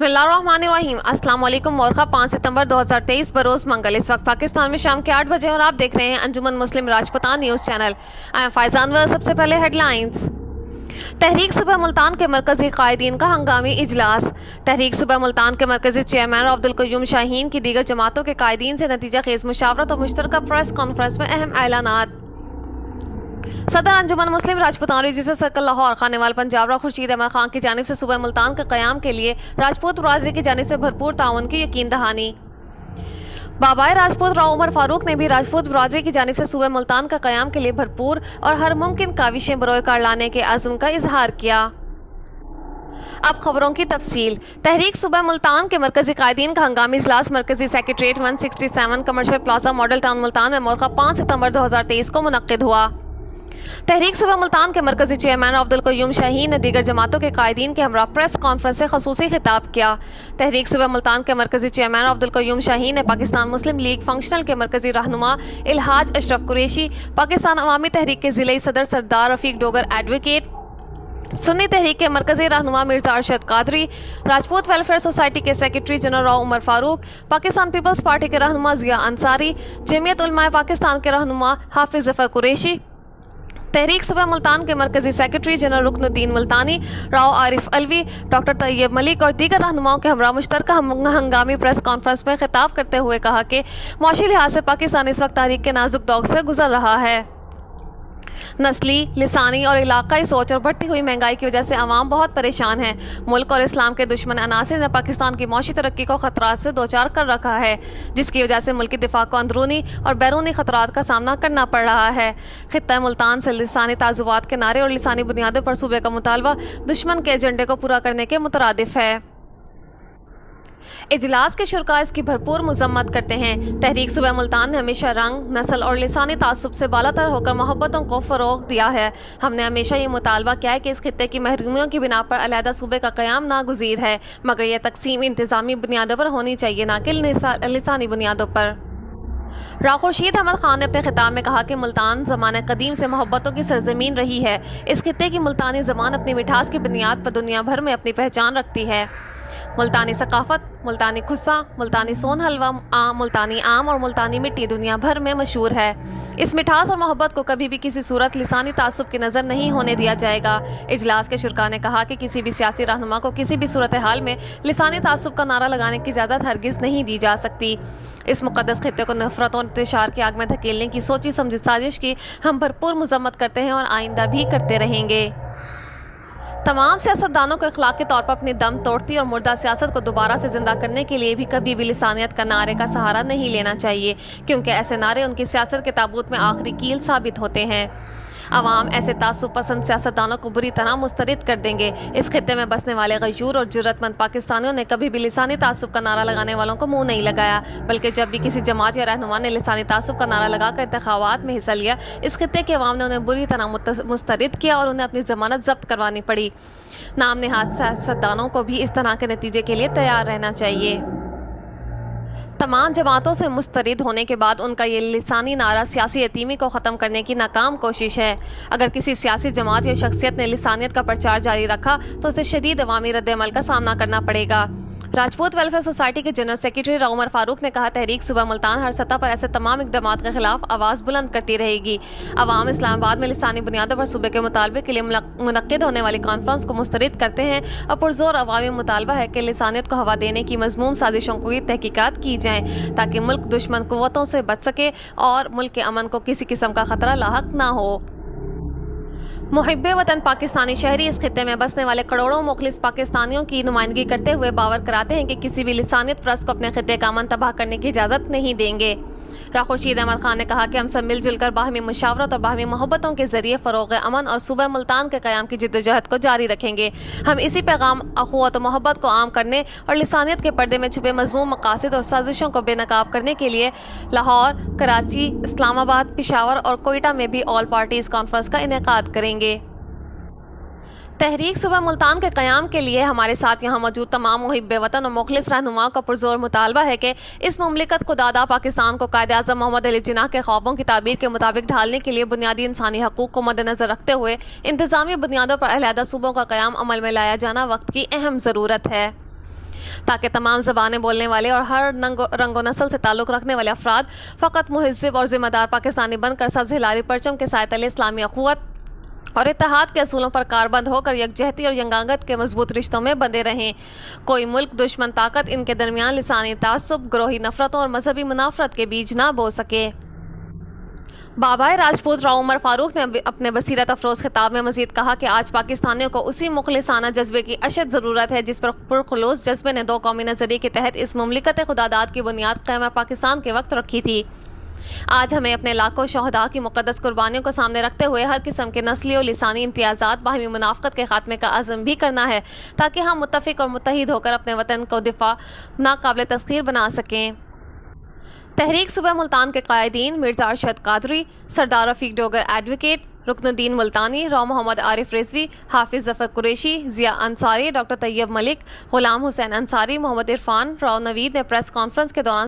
बिस्मिल्लाहिर्रहमानिर्रहीम। अस्सलाम वालेकुम। मोरखा 5 सितंबर 2023 बरोज मंगल। इस वक्त पाकिस्तान में शाम के 8 बजे और आप देख रहे हैं अंजुमन मुस्लिम राजपूतान न्यूज़ चैनल। आई एम फायजान वर। सबसे पहले हेडलाइंस। तहरीक सुबह मुल्तान के मरकजी कायदीन का हंगामी इजलास। तहरीक सुबह मुल्तान के मरकजी चेयरमैन अब्दुल क़य्यूम शाहीन की दीगर जमातों के कायदीन से नतीजा खेज मुशावरत और मुश्तरका प्रेस कॉन्फ्रेंस में अहम ऐलानात। सदर अंजुमन मुस्लिम राजपूतान रजिस्टर सर्कल लाहौर खानेवाल पंजाब खुर्शीद अहमद खान की जानिब से सुबह मुल्तान के क़याम के लिए राजपूत बरादरी की जानिब से भरपूर ताउन की यकीन दहानी। बाबाए राजपूत राव उमर फारूक ने भी राजपूत बरादरी की जानिब से सुबह मुल्तान का क़याम के लिए भरपूर और हर मुमकिन काविशें बरोए कार लाने के अज़्म का इजहार किया। अब खबरों की तफसील। तहरीक सुबह मुल्तान के मरकजी कायदीन का हंगामी इजलास मरकजी secretariat 167 commercial plaza model town Multan में मोरखा 5 सितंबर 2023 को मुनक्किद हुआ। तहरीक सुबह मुल्तान के मरकजी चेयरमैन अब्दुल क़य्यूम शाहीन ने दीगर जमातों के कायदीन के हमरा प्रेस कॉन्फ्रेंस से खसूसी खिताब किया। तहरीक सुबह मुल्तान के मरकजी चेयरमैन अब्दुल क़य्यूम शाहीन ने पाकिस्तान मुस्लिम लीग फंक्शनल के मरकजी रहनुमा इल्हाज अशरफ कुरैशी, पाकिस्तान अवामी तहरीक के ज़िले सदर सरदार रफीक डोगर एडवोकेट, सुन्नी तहरीक के मरकजी रहनुमा मिर्जा अरशद कादरी, राजपूत वेलफेयर सोसाइटी के secretary general Rao Umar Farooq, Pakistan Peoples Party के रहनुमा ज़िया अंसारी, जमीयत उलमाए पाकिस्तान के रहनुमा हाफिज जफर कुरैशी, तहरीक सुबह मुल्तान के मरकजी सेक्रेटरी जनरल रुकनुद्दीन मुल्तानी, राव आरिफ अलवी, डॉक्टर तैयब मलिक और दीगर रहनुमाओं के हमरा मुश्तरका हंगामी प्रेस कॉन्फ्रेंस में खिताब करते हुए कहा कि मुआशी लिहाज से पाकिस्तान इस वक्त तारीख के नाजुक दौर से गुजर रहा है। नस्ली, लिसानी और इलाकाई सोच और बढ़ती हुई महंगाई की वजह से अवाम बहुत परेशान है। मुल्क और इस्लाम के दुश्मन अनासिर ने पाकिस्तान की मौशी तरक्की को खतरात से दोचार कर रखा है, जिसकी वजह से मुल्क की दिफा को अंदरूनी और बैरूनी खतरात का सामना करना पड़ रहा है। खित्ता मुल्तान से लिसानी ताजुबात के नारे और लिसानी बुनियादों पर सूबे का मुतालबा दुश्मन के एजेंडे को पूरा करने के मुतरादिफ है। इजलास के शुरका इसकी भरपूर मजम्मत करते हैं। तहरीक सुबह मुल्तान ने हमेशा रंग, नस्ल और लिसानी तासुब से बालातर होकर मोहब्बतों को फ़रोग़ दिया है। हमने हमेशा ये मुतालबा किया है कि इस खित्ते की महरूमियों की बिना पर अलहदा सूबे का क़याम नागुज़ीर है, मगर यह तकसीम इंतज़ामी बुनियादों पर होनी चाहिए, ना कि लिसानी बुनियादों पर। राव खुर्शीद अहमद खान ने अपने खिताब में कहा कि मुल्तान ज़माने कदीम से मोहब्बतों की सरजमीन रही है। इस खित्ते की मुल्तानी ज़बान अपनी मिठास की बुनियाद पर दुनिया भर में अपनी पहचान रखती है। मुल्तानी सकाफ़त, मुल्तानी खुस्सा, मुल्तानी सोन हलवा, मुल्तानी आम और मुल्तानी मिट्टी दुनिया भर में मशहूर है। इस मिठास और मोहब्बत को कभी भी किसी सूरत लिसानी तासुब की नज़र नहीं होने दिया जाएगा। इजलास के शुरका ने कहा कि किसी भी सियासी रहनुमा को किसी भी सूरत हाल में लिसानी तासुब का नारा लगाने की इजाज़त हरगिज़ नहीं दी जा सकती। इस मुक़द्दस खित्ते को नफरत और इंतशार की आग में धकेलने की सोची समझी साजिश की हम भरपूर मजम्मत करते हैं और आइंदा भी करते रहेंगे। तमाम सियासतदानों को इखलाकी तौर पर अपनी दम तोड़ती और मुर्दा सियासत को दोबारा से जिंदा करने के लिए भी कभी भी लिसानियत का नारे का सहारा नहीं लेना चाहिए, क्योंकि ऐसे नारे उनकी सियासत के ताबूत में आखिरी कील साबित होते हैं। अवाम ऐसे तासुब पसंद सियासतदानों को बुरी तरह मुस्तरद कर देंगे। इस खित्ते में बसने वाले गयूर और जुर्रतमंद पाकिस्तानियों ने कभी भी लिसानी तासुब का नारा लगाने वालों को मुंह नहीं लगाया, बल्कि जब भी किसी जमात या रहनुमा ने लिसानी तासुब का नारा लगाकर इंतखाबात में हिस्सा लिया, इस खित्ते के अवाम ने उन्हें बुरी तरह मुस्तरद किया और उन्हें अपनी जमानत जब्त करवानी पड़ी। नाम नेहाद सियासतदानों को भी इस तरह के नतीजे के लिए तैयार रहना चाहिए। तमाम जमातों से मुस्तरद होने के बाद उनका ये लिसानी नारा सियासी यतीमी को ख़त्म करने की नाकाम कोशिश है। अगर किसी सियासी जमात या शख्सियत ने लिसानियत का प्रचार जारी रखा तो उसे शदीद अवामी रद्द-ए-अमल का सामना करना पड़ेगा। राजपूत वेलफेयर सोसाइटी के जनरल सेक्रेटरी राव उमर फारूक ने कहा, तहरीक सुबह मुल्तान हर सतह पर ऐसे तमाम इक़दामात के खिलाफ आवाज़ बुलंद करती रहेगी। अवाम इस्लामाबाद में लिसानी बुनियादों पर सूबे के मुतालबे के लिए मुनक्किद होने वाली कॉन्फ्रेंस को मुस्तरद करते हैं और पुरजोर अवामी मुतालबा है कि लिसानियत को हवा देने की मज़मूम साजिशों की तहकीकात की जाएँ, ताकि मुल्क दुश्मन कुव्वतों से बच सके और मुल्क के अमन को किसी किस्म का खतरा लाहक ना हो। मुहिब्बे वतन पाकिस्तानी शहरी इस खित्ते में बसने वाले करोड़ों मुखलिस पाकिस्तानियों की नुमाइंदगी करते हुए बावर कराते हैं कि किसी भी लिसानियत परस्त को अपने खित्ते का अमन तबाह करने की इजाज़त नहीं देंगे। राव खुर्शीद अहमद खान ने कहा कि हम सब मिलजुल कर बाहमी मुशावरत और बाहमी मोहब्बतों के जरिए फ़रोग़ अमन और सुबह मुल्तान के क़याम की जिद्दोजहद को जारी रखेंगे। हम इसी पैगाम अख़ुवत और मोहब्बत को आम करने और लिसानियत के पर्दे में छुपे मज़मूम मक़ासिद और साजिशों को बेनकाब करने के लिए लाहौर, कराची, इस्लामाबाद, पेशावर और कोयटा में भी ऑल पार्टीज़ कॉन्फ्रेंस का इनेकाद करेंगे। तहरीक सुबह मुल्तान के क़याम के लिए हमारे साथ यहाँ मौजूद तमाम मुहिब्बे वतन और मुखलिस रहनुमाओं का पुरजोर मुतालबा है कि इस मुमलिकत खुदादा पाकिस्तान को कायदे आज़म मोहम्मद अली जिन्नाह के ख्वाबों की ताबीर के मुताबिक ढालने के लिए बुनियादी इंसानी हकूक़ को मद्देनज़र रखते हुए इंतज़ामी बुनियादों पर अलहदा सूबों का क़याम अमल में लाया जाना वक्त की अहम ज़रूरत है। تاکہ تمام زبانیں بولنے والے اور ہر رنگ و نسل سے تعلق رکھنے والے افراد فقط مہذب اور ذمہ دار پاکستانی بن کر سبز ہلالی پرچم کے سائے تلے اسلامی اخوت اور اتحاد کے اصولوں پر کاربند ہو کر یکجہتی اور ینگانگت کے مضبوط رشتوں میں بندھے رہیں۔ کوئی ملک دشمن طاقت ان کے درمیان لسانی تعصب، گروہی نفرتوں اور مذہبی منافرت کے بیج نہ بو سکے۔ بابائے راجپوت راؤ عمر فاروق نے اپنے بصیرت افروز خطاب میں مزید کہا کہ آج پاکستانیوں کو اسی مخلصانہ جذبے کی اشد ضرورت ہے جس پر پرخلوص جذبے نے دو قومی نظریے کے تحت اس مملکت خداداد کی بنیاد قیام پاکستان کے وقت رکھی تھی۔ آج ہمیں اپنے لاکھوں شہداء کی مقدس قربانیوں کو سامنے رکھتے ہوئے ہر قسم کے نسلی اور لسانی امتیازات، باہمی منافقت کے خاتمے کا عزم بھی کرنا ہے تاکہ ہم متفق اور متحد ہو کر اپنے وطن کو دفاع ناقابل تسخیر بنا سکیں۔ تحریک صوبہ ملتان کے قائدین مرزا ارشد قادری، سردار رفیق ڈوگر ایڈوکیٹ، رکن الدین ملتانی، راؤ محمد عارف رضوی، حافظ ظفر قریشی، ضیاء انصاری، ڈاکٹر طیب ملک، غلام حسین انصاری، محمد عرفان، راؤ نوید نے پریس کانفرنس کے دوران